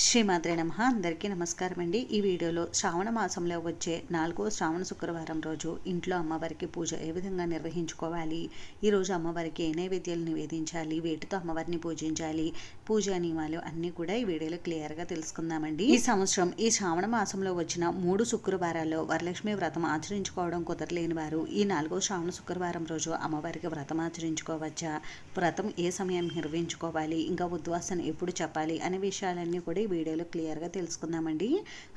శ్రీమాత్రే నమః. అందరికీ నమస్కారం అండి. ఈ వీడియోలో శ్రావణ మాసంలో వచ్చే 4వ శ్రావణ శుక్రవారం రోజు ఇంట్లో అమ్మవారికి పూజ ఏ విధంగా నిర్వహించుకోవాలి, ఈరోజు అమ్మవారికి ఏ నైవేద్యాలు నివేదించాలి, వేటితో అమ్మవారిని పూజించాలి, పూజా నియమాలు అన్నీ కూడా ఈ వీడియోలో క్లియర్గా తెలుసుకుందామండి. ఈ సంవత్సరం ఈ శ్రావణ మాసంలో వచ్చిన 3 శుక్రవారాల్లో వరలక్ష్మి వ్రతం ఆచరించుకోవడం కుదరలేని వారు ఈ 4వ శ్రావణ శుక్రవారం రోజు అమ్మవారికి వ్రతం ఆచరించుకోవచ్చా, వ్రతం ఏ సమయానికి నిర్వహించుకోవాలి, ఇంకా ఉద్వాసన ఎప్పుడు చెప్పాలి అనే విషయాలన్నీ కూడా ఈ వీడియోలో క్లియర్గా తెలుసుకుందామండి.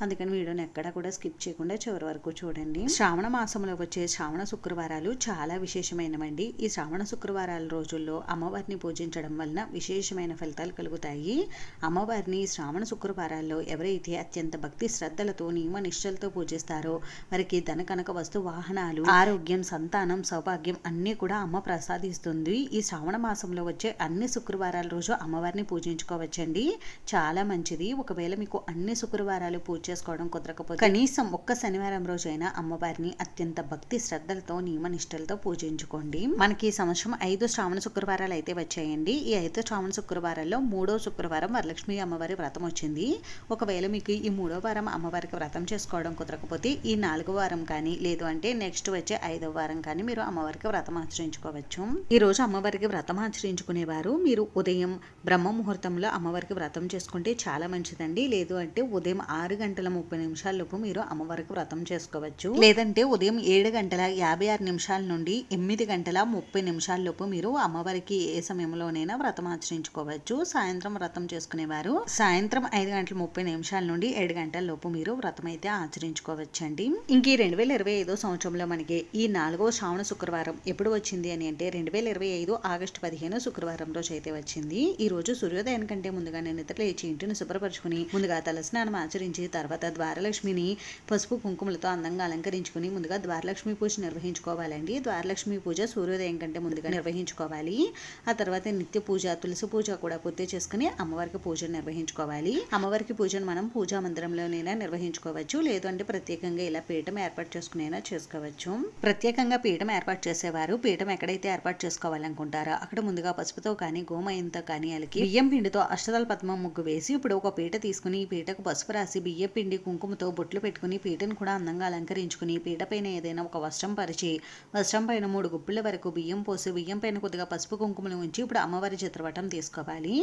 అందుకని వీడియోని ఎక్కడా కూడా స్కిప్ చేయకుండా చివరి వరకు చూడండి. శ్రావణ మాసంలో వచ్చే శ్రావణ శుక్రవారాలు చాలా విశేషమైనవండి. ఈ శ్రావణ శుక్రవారాల రోజుల్లో అమ్మవారిని పూజించడం వలన విశేషమైన ఫలితాలు కలుగుతాయి. అమ్మవారిని శ్రావణ శుక్రవారాల్లో ఎవరైతే అత్యంత భక్తి శ్రద్ధలతో నియమ నిష్టలతో పూజిస్తారో వారికి ధన కనక వస్తు వాహనాలు, ఆరోగ్యం, సంతానం, సౌభాగ్యం అన్నీ కూడా అమ్మ ప్రసాదిస్తుంది. ఈ శ్రావణ మాసంలో వచ్చే అన్ని శుక్రవారాల రోజు అమ్మవారిని పూజించుకోవచ్చండి. చాలా మంచిది. ఒకవేళ మీకు అన్ని శుక్రవారాలు పూజ చేసుకోవడం కుదరకపోతే కనీసం ఒక్క శనివారం రోజైనా అమ్మవారిని అత్యంత భక్తి శ్రద్ధలతో నియమ నిష్టలతో పూజించుకోండి. మనకి ఈ సంవత్సరం 5 శ్రావణ శుక్రవారాలు అయితే వచ్చాయండి. ఈ 5 శ్రావణ శుక్రవారాల్లో 3వ శుక్రవారం వరలక్ష్మి అమ్మవారి వ్రతం వచ్చింది. ఒకవేళ మీకు ఈ 3వ వారం అమ్మవారికి వ్రతం చేసుకోవడం కుదరకపోతే ఈ 4వ వారం కానీ, లేదు అంటే నెక్స్ట్ వచ్చే 5వ వారం కానీ మీరు అమ్మవారికి వ్రతం ఆచరించుకోవచ్చు. ఈ రోజు అమ్మవారికి వ్రతం ఆచరించుకునేవారు మీరు ఉదయం బ్రహ్మ ముహూర్తంలో అమ్మవారికి వ్రతం చేసుకుంటే చాలా మంచిదండి. లేదు అంటే ఉదయం 6:30 లోపు మీరు అమ్మవారికి వ్రతం చేసుకోవచ్చు. లేదంటే ఉదయం 7:56 నుండి 8:30 లోపు మీరు అమ్మవారికి ఏ సమయంలోనైనా వ్రతం ఆచరించుకోవచ్చు. సాయంత్రం వ్రతం చేసుకునేవారు సాయంత్రం 5:30 నుండి 7 గంటల లోపు మీరు వ్రతం అయితే ఆచరించుకోవచ్చండి. ఇంక ఈ 2025 సంవత్సరంలో మనకి ఈ 4వ శ్రావణ శుక్రవారం ఎప్పుడు వచ్చింది అని అంటే 2025 ఆగస్టు 15 శుక్రవారం రోజు అయితే వచ్చింది. ఈ రోజు సూర్యోదయం కంటే ముందుగా నిద్ర లేచి ఇంటిని శుభ్రపరచుకుని ముందుగా తలస్నానం ఆచరించి తర్వాత ద్వారలక్ష్మిని పసుపు కుంకుమలతో అందంగా అలంకరించుకుని ముందుగా ద్వారలక్ష్మి పూజ నిర్వహించుకోవాలండి. ద్వారలక్ష్మి పూజ సూర్యోదయం కంటే ముందుగా నిర్వహించుకోవాలి. ఆ తర్వాత నిత్య పూజ, తులసి పూజ కూడా పూర్తి చేసుకుని అమ్మవారికి పూజ నిర్వహించుకోవాలి. అమ్మవారికి పూజను మనం పూజా మందిరంలోనైనా నిర్వహించుకోవచ్చు. లేదు అంటే ప్రత్యేకంగా ఇలా పీఠం ఏర్పాటు చేసుకునైనా చేసుకోవచ్చు. ప్రత్యేకంగా పీఠం ఏర్పాటు చేసేవారు పీఠం ఎక్కడైతే ఏర్పాటు చేసుకోవాలనుకుంటారో అక్కడ ముందుగా పసుపుతో కానీ గోమయంతో కానీ అలికి బియ్యం పిండితో అష్టదళ పద్మం ముగ్గు వేసి ఇప్పుడు ఒక పీట తీసుకుని ఈ పీటకు పసుపు రాసి బియ్య పిండి కుంకుమతో బొట్లు పెట్టుకుని పీటను కూడా అందంగా అలంకరించుకుని పీట పైన ఏదైనా ఒక వస్త్రం పరిచి వస్త్రం పైన 3 గుప్పిళ్ళ వరకు బియ్యం పోసి బియ్యం పైన కొద్దిగా పసుపు కుంకుమలు ఉంచి ఇప్పుడు అమ్మవారి చిత్రపటం తీసుకోవాలి.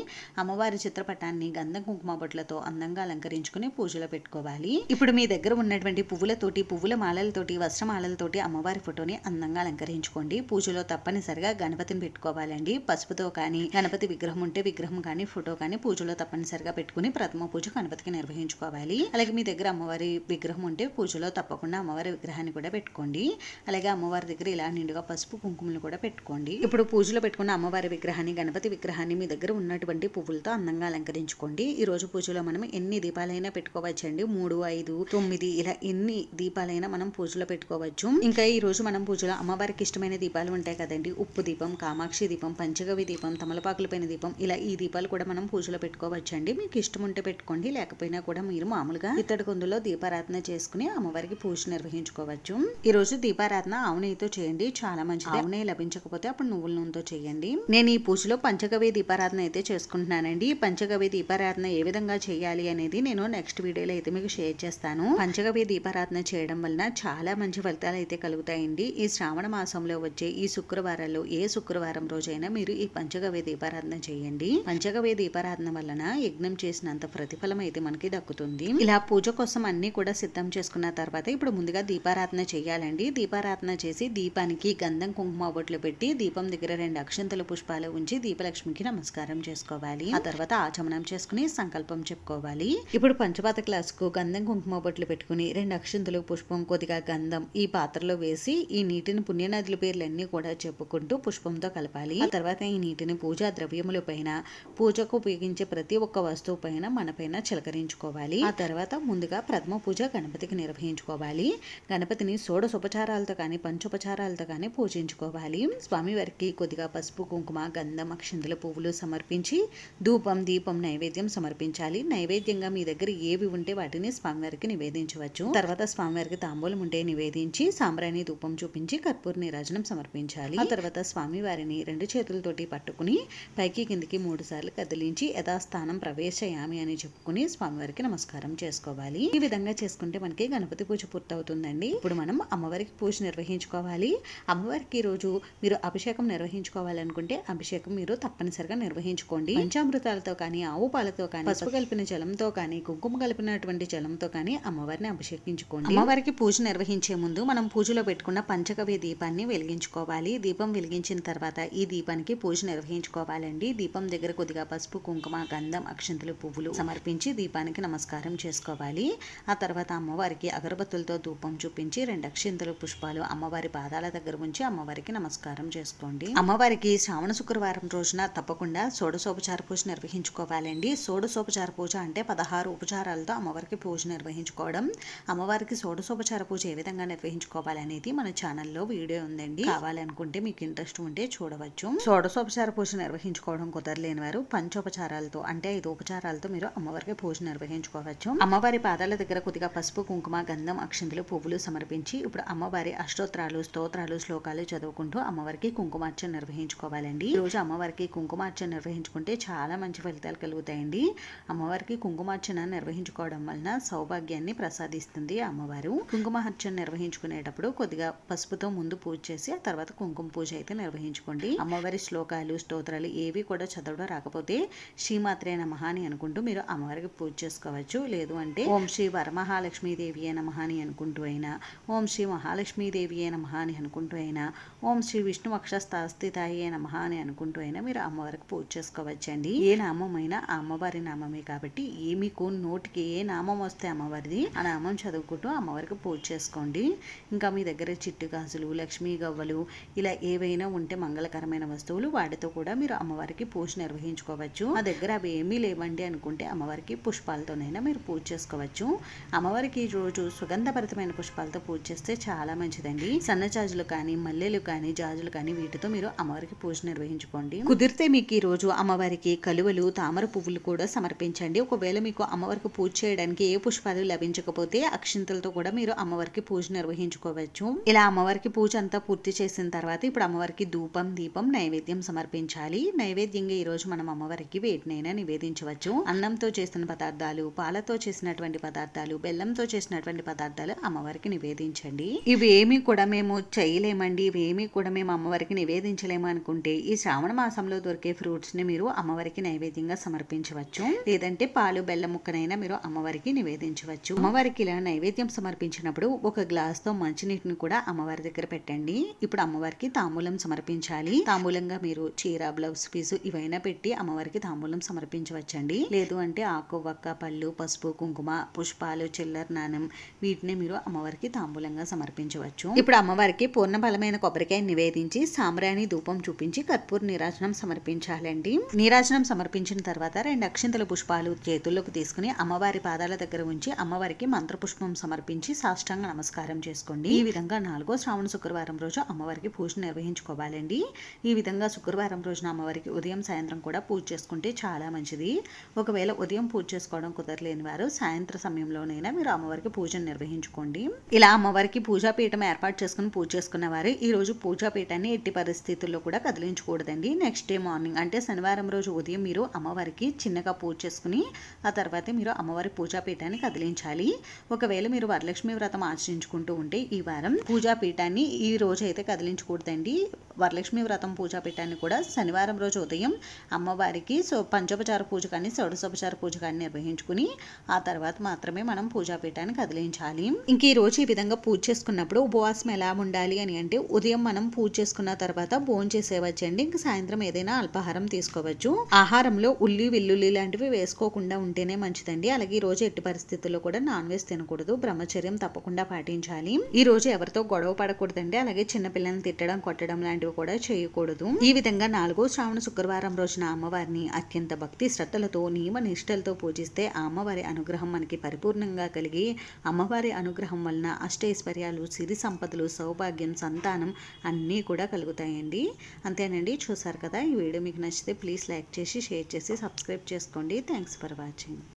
అమ్మవారి చిత్రపటాన్ని గంధం కుంకుమ బొట్లతో అందంగా అలంకరించుకుని పూజలో పెట్టుకోవాలి. ఇప్పుడు మీ దగ్గర ఉన్నటువంటి పువ్వులతోటి, పువ్వుల మాలలతోటి, వస్త్రమాలలతోటి అమ్మవారి ఫోటోని అందంగా అలంకరించుకోండి. పూజలో తప్పనిసరిగా గణపతిని పెట్టుకోవాలండి. పసుపుతో కానీ గణపతి విగ్రహం ఉంటే విగ్రహం కానీ ఫోటో కానీ పూజలో తప్పనిసరిగా పెట్టుకుని ప్రథమ పూజ గణపతికి నిర్వహించుకోవాలి. అలాగే మీ దగ్గర అమ్మవారి విగ్రహం ఉంటే పూజలో తప్పకుండా అమ్మవారి విగ్రహాన్ని కూడా పెట్టుకోండి. అలాగే అమ్మవారి దగ్గర ఇలా నిండుగా పసుపు కుంకుమలు కూడా పెట్టుకోండి. ఇప్పుడు పూజలో పెట్టుకున్న అమ్మవారి విగ్రహాన్ని, గణపతి విగ్రహాన్ని మీ దగ్గర ఉన్నటువంటి పువ్వులతో అందంగా అలంకరించుకోండి. ఈ రోజు పూజలో మనం ఎన్ని దీపాలైనా పెట్టుకోవచ్చండి. 3, 5, 9 ఇలా ఎన్ని దీపాలైనా మనం పూజలో పెట్టుకోవచ్చు. ఇంకా ఈ రోజు మనం పూజలో అమ్మవారికి ఇష్టమైన దీపాలు ఉంటాయి కదండి. ఉప్పు దీపం, కామాక్షి దీపం, పంచగవి దీపం, తమలపాకుల పైన దీపం, ఇలా ఈ దీపాలు కూడా మనం పూజలో పెట్టుకోవచ్చండి. మీకు ఇష్టం ఉంటే పెట్టుకోండి, లేకపోయినా కూడా మీరు మామూలుగా ఇత్తడి కుందులో దీపారాధన చేసుకుని అమ్మవారికి పూజ నిర్వహించుకోవచ్చు. ఈ రోజు దీపారాధన ఆవు నెయ్యితో చేయండి, చాలా మంచిది. ఆవు నెయ్యి లభించకపోతే అప్పుడు నువ్వుల నూనెతో చేయండి. నేను ఈ పూజలో పంచగవ్య దీపారాధన అయితే చేసుకుంటున్నానండి. పంచగవ్య దీపారాధన ఏ విధంగా చేయాలి అనేది నేను నెక్స్ట్ వీడియోలో అయితే మీకు షేర్ చేస్తాను. పంచగవ్య దీపారాధన చేయడం వలన చాలా మంచి ఫలితాలు అయితే కలుగుతాయండి. ఈ శ్రావణ మాసంలో వచ్చే ఈ శుక్రవారాల్లో ఏ శుక్రవారం రోజైనా మీరు ఈ పంచగవ్య దీపారాధన చేయండి. పంచగవ్య దీపారాధన వలన యజ్ఞం చేసినంత ప్రతిఫలం అయితే మనకి దక్కుతుంది. ఇలా పూజ కోసం అన్ని కూడా సిద్ధం చేసుకున్న తర్వాత ఇప్పుడు ముందుగా దీపారాధన చేయాలండి. దీపారాధన చేసి దీపానికి గంధం కుంకుమ బొట్లు పెట్టి దీపం దగ్గర 2 అక్షంతల పుష్పాలు ఉంచి దీపలక్ష్మికి నమస్కారం చేసుకోవాలి. ఆ తర్వాత ఆచమనం చేసుకుని సంకల్పం చెప్పుకోవాలి. ఇప్పుడు పంచపాత గ్లాసుకు గంధం కుంకుమ బొట్లు పెట్టుకుని 2 అక్షంతలు పుష్పం, కొద్దిగా గంధం ఈ పాత్రలో వేసి ఈ నీటిని పుణ్యనదుల పేర్లన్నీ కూడా చెప్పుకుంటూ పుష్పంతో కలపాలి. ఆ తర్వాత ఈ నీటిని పూజా ద్రవ్యముల పైన, పూజకు ఉపయోగించే ప్రతి ఒక్క వస్తువు పైన మన పైన చిలకరించుకోవాలి. ఆ తర్వాత ముందుగా ప్రథమ పూజ గణపతికి నిర్వహించుకోవాలి. గణపతిని షోడశోపచారాలతో కానీ పంచోపచారాలతో కానీ పూజించుకోవాలి. స్వామివారికి కొద్దిగా పసుపు కుంకుమ, గంధం, అక్షంతల పువ్వులు సమర్పించి ధూపం దీపం నైవేద్యం సమర్పించాలి. నైవేద్యంగా మీ దగ్గర ఏవి ఉంటే వాటిని స్వామివారికి నివేదించవచ్చు. తర్వాత స్వామివారికి తాంబూలం ఉంటే నివేదించి సాంబ్రాణి ధూపం చూపించి కర్పూర నీరాజనం సమర్పించాలి. ఆ తర్వాత స్వామివారిని 2 చేతులతోటి పట్టుకుని పైకి కిందికి 3 సార్లు కదిలించి యథాస్థానం ప్రవేశయామి అని చెప్పుకుని స్వామివారికి నమస్కారం చేసుకోవాలి. ఈ విధంగా చేసుకుంటే మనకి గణపతి పూజ పూర్తవుతుందండి. ఇప్పుడు మనం అమ్మవారికి పూజ నిర్వహించుకోవాలి. అమ్మవారికి రోజు మీరు అభిషేకం నిర్వహించుకోవాలనుకుంటే అభిషేకం మీరు తప్పనిసరిగా నిర్వహించుకోండి. పంచామృతాలతో కానీ, ఆవు పాలతో కానీ, పసుపు కలిపిన జలంతో కానీ, కుంకుమ కలిపినటువంటి జలంతో కానీ అమ్మవారిని అభిషేకించుకోండి. అమ్మవారికి పూజ నిర్వహించే ముందు మనం పూజలో పెట్టుకున్న పంచగవ్య దీపాన్ని వెలిగించుకోవాలి. దీపం వెలిగించిన తర్వాత ఈ దీపానికి పూజ నిర్వహించుకోవాలండి. దీపం దగ్గర కొద్దిగా పసుపు, కుంకుమ, గంధం, అక్షంతలు, పువ్వులు సమర్పించి దీపానికి నమస్కారం చేసుకోవాలి. ఆ తర్వాత అమ్మవారికి అగరబత్తులతో ధూపం చూపించి 2 అక్షంతలు, పుష్పాలు అమ్మవారి పాదాల దగ్గర ఉంచి అమ్మవారికి నమస్కారం చేసుకోండి. అమ్మవారికి శ్రావణ శుక్రవారం రోజున తప్పకుండా షోడశోపచార పూజ నిర్వహించుకోవాలండి. షోడశోపచార పూజ అంటే 16 ఉపచారాలతో అమ్మవారికి పూజ నిర్వహించుకోవడం. అమ్మవారికి షోడశోపచార పూజ ఏ విధంగా నిర్వహించుకోవాలనేది మన ఛానల్లో వీడియో ఉందండి. కావాలనుకుంటే మీకు ఇంట్రెస్ట్ ఉంటే చూడవచ్చు. షోడశోపచార పూజ నిర్వహించుకోవడం కుదరలేని వారు పంచోపచారాలతో అంటే 5 ఉపచారాలతో మీరు అమ్మవారికి పూజ నిర్వహించుకోవచ్చు. అమ్మవారి పాదాల దగ్గర కొద్దిగా పసుపు, కుంకుమ, గంధం, అక్షంతలు, పువ్వులు సమర్పించి ఇప్పుడు అమ్మవారి అష్టోత్తరాలు, స్తోత్రాలు, శ్లోకాలు చదువుకుంటూ అమ్మవారికి కుంకుమార్చన నిర్వహించుకోవాలండి. ఈ రోజు అమ్మవారికి కుంకుమార్చన నిర్వహించుకుంటే చాలా మంచి ఫలితాలు కలుగుతాయండి. అమ్మవారికి కుంకుమార్చన నిర్వహించుకోవడం వలన సౌభాగ్యాన్ని ప్రసాదిస్తుంది అమ్మవారు. కుంకుమార్చన నిర్వహించుకునేటప్పుడు కొద్దిగా పసుపుతో ముందు పూజ చేసి ఆ తర్వాత కుంకుమ పూజ అయితే నిర్వహించుకోండి. అమ్మవారి శ్లోకాలు, స్తోత్రాలు ఏవి కూడా చదవడం రాకపోతే శ్రీమాత్రే నమః అని అనుకుంటూ మీరు అమ్మవారికి పూజ చేసుకోవచ్చు. లేదు అంటే ఓం శ్రీ వరమహాలక్ష్మీదేవియే నమః అని అనుకుంటూ అయినా, ఓం శ్రీ మహాలక్ష్మీదేవియే నమః అని అనుకుంటూ అయినా, ఓం శ్రీ విష్ణు వక్షస్థాస్థితాయే నమః అని అనుకుంటూ అయినా మీరు అమ్మవారికి పూజ చేసుకోవచ్చండి. ఏ నామమైనా ఆ అమ్మవారి నామమే కాబట్టి మీకు నోటికి ఏ నామం వస్తే అమ్మవారిది ఆ నామం చదువుకుంటూ అమ్మవారికి పూజ చేసుకోండి. ఇంకా మీ దగ్గర చిట్టు గాజులు, లక్ష్మీ గవ్వలు ఇలా ఏవైనా ఉంటే మంగళకరమైన వస్తువులు వాటితో కూడా మీరు అమ్మవారికి పూజ నిర్వహించుకోవచ్చు. మా దగ్గర అవి ఏమీ లేవండి అనుకుంటే అమ్మవారికి పుష్పాలతోనైనా మీరు పూజ చేసుకోవచ్చు. అమ్మవారికి రోజు సుగంధభరితమైన పుష్పాలతో పూజ చేస్తే చాలా మంచిదండి. సన్నజాజులు కానీ, మల్లెలు కానీ, జాజులు కానీ వీటితో మీరు అమ్మవారికి పూజ నిర్వహించుకోండి. కుదిరితే మీకు ఈ రోజు అమ్మవారికి కలువలు, తామర పువ్వులు కూడా సమర్పించండి. ఒకవేళ మీకు అమ్మవారికి పూజ చేయడానికి ఏ పుష్పాలు లభించకపోతే అక్షింతలతో కూడా మీరు అమ్మవారికి పూజ నిర్వహించుకోవచ్చు. ఇలా అమ్మవారికి పూజ అంతా పూర్తి చేసిన తర్వాత ఇప్పుడు అమ్మవారికి ధూపం, దీపం, నైవేద్యం సమర్పించాలి. నైవేద్యంగా ఈ రోజు మనం అమ్మవారికి వేటినైనా నివేదించవచ్చు. అన్నంతో చేసిన పదార్థాలు, పాలతో చేసినటువంటి పదార్థాలు, బెల్లంతో చేసినటువంటి పదార్థాలు అమ్మవారికి నివేదించండి. ఇవి ఏమీ కూడా మేము చేయలేమండి, ఇవేమీ కూడా మేము అమ్మవారికి నివేదించలేము అనుకుంటే ఈ శ్రావణ మాసంలో దొరికే ఫ్రూట్స్ ని మీరు అమ్మవారికి నైవేద్యంగా సమర్పించవచ్చు. లేదంటే పాలు, బెల్లం ముక్కనైనా మీరు అమ్మవారికి నివేదించవచ్చు. అమ్మవారికి ఇలా నైవేద్యం సమర్పించినప్పుడు ఒక గ్లాస్ తో మంచినీటిని కూడా అమ్మవారి దగ్గర పెట్టండి. ఇప్పుడు అమ్మవారికి తాంబూలం సమర్పించాలి. తాంబూలంగా మీరు చీర, బ్లౌజ్ పీసు ఇవైనా పెట్టి అమ్మవారికి తాంబూలం సమర్పించవచ్చండి. లేదు అంటే ఆకు, వక్క, పళ్ళు, పసుపు, కుంకుమ, పుష్పాలు, చిల్లర నాణం వీటిని మీరు అమ్మవారికి తాంబూలంగా సమర్పించవచ్చు. ఇప్పుడు అమ్మవారికి పూర్ణ బలమైన కొబ్బరికాయ నివేదించి సాంబ్రాణి ధూపం చూపించి కర్పూర నీరాజనం సమర్పించాలండి. నీరాజనం సమర్పించిన తర్వాత 2 అక్షంతల పుష్పాలు చేతుల్లోకి తీసుకుని అమ్మవారి పాదాల దగ్గర ఉంచి అమ్మవారికి మంత్రపుష్పం సమర్పించి సాష్టాంగ నమస్కారం చేసుకోండి. ఈ విధంగా 4వ శ్రావణ శుక్రవారం రోజు అమ్మవారికి పూజ నిర్వహించుకోవాలండి. ఈ విధంగా శుక్రవారం రోజున అమ్మవారికి ఉదయం, సాయంత్రం కూడా పూజ చేసుకుంటే చాలా మంచిది. ఒకవేళ ఉదయం పూజ చేసుకోవడం కుదరలేని వారు సాయంత్రం సమయంలోనైనా మీరు అమ్మవారికి పూజను నిర్వహించుకోండి. ఇలా అమ్మవారికి పూజాపీఠం ఏర్పాటు చేసుకుని పూజ చేసుకున్న వారు ఈ రోజు పూజాపీఠాన్ని ఎట్టి పరిస్థితుల్లో కూడా కదిలించకూడదండి. నెక్స్ట్ డే మార్నింగ్ అంటే శనివారం రోజు ఉదయం మీరు అమ్మవారికి చిన్నగా పూజ చేసుకుని ఆ తర్వాత మీరు అమ్మవారి పూజాపీఠాన్ని కదిలించాలి. ఒకవేళ మీరు వరలక్ష్మి వ్రతం ఆచరించుకుంటూ ఉంటే ఈ వారం పూజాపీఠాన్ని ఈ రోజు అయితే కదిలించకూడదండి. వరలక్ష్మి వ్రతం పూజాపీఠాన్ని కూడా శనివారం రోజు ఉదయం అమ్మవారికి పంచోపచార పూజ కానీ, షోడశోపచార పూజ కానీ నిర్వహించుకుని ఆ తర్వాత మాత్రమే మనం పూజాపీఠాన్ని కదిలించాలి. ఇంక ఈ రోజు ఈ విధంగా పూజ చేసుకున్నప్పుడు ఉపవాసం ఎలా ఉండాలి అని అంటే ఉదయం మనం పూజ చేసుకున్న తర్వాత భోజనం చేసేవచ్చండి. ఇంక సాయంత్రం ఏదైనా అల్పాహారం తీసుకోవచ్చు. ఆహారంలో ఉల్లి, వెల్లుల్లి లాంటివి వేసుకోకుండా ఉంటేనే మంచిదండి. అలాగే ఈ రోజు ఎట్టి పరిస్థితుల్లో కూడా నాన్ వెజ్ తినకూడదు. బ్రహ్మచర్యం తప్పకుండా పాటించాలి. ఈ రోజు ఎవరితో గొడవ పడకూడదండి. అలాగే చిన్నపిల్లల్ని తిట్టడం, కొట్టడం లాంటివి కూడా చేయకూడదు. ఈ విధంగా 4వ శ్రావణ శుక్రవారం రోజున అమ్మవారిని అత్యంత భక్తి శ్రద్ధలతో, నియమ నిష్టలతో పూజిస్తే ఆ అమ్మవారి అనుగ్రహం మనకి పరిపూర్ణంగా కలిగి అమ్మవారి అనుగ్రహం వలన అష్టైశ్వర్యాలు, సిరి సంపదలు, సౌభాగ్యం, సంతానం అన్నీ కూడా కలుగుతాయండి. అంతేనండి. చూసారు కదా, ఈ వీడియో మీకు నచ్చితే ప్లీజ్ లైక్ చేసి షేర్ చేసి సబ్స్క్రైబ్ చేసుకోండి. Thanks for watching.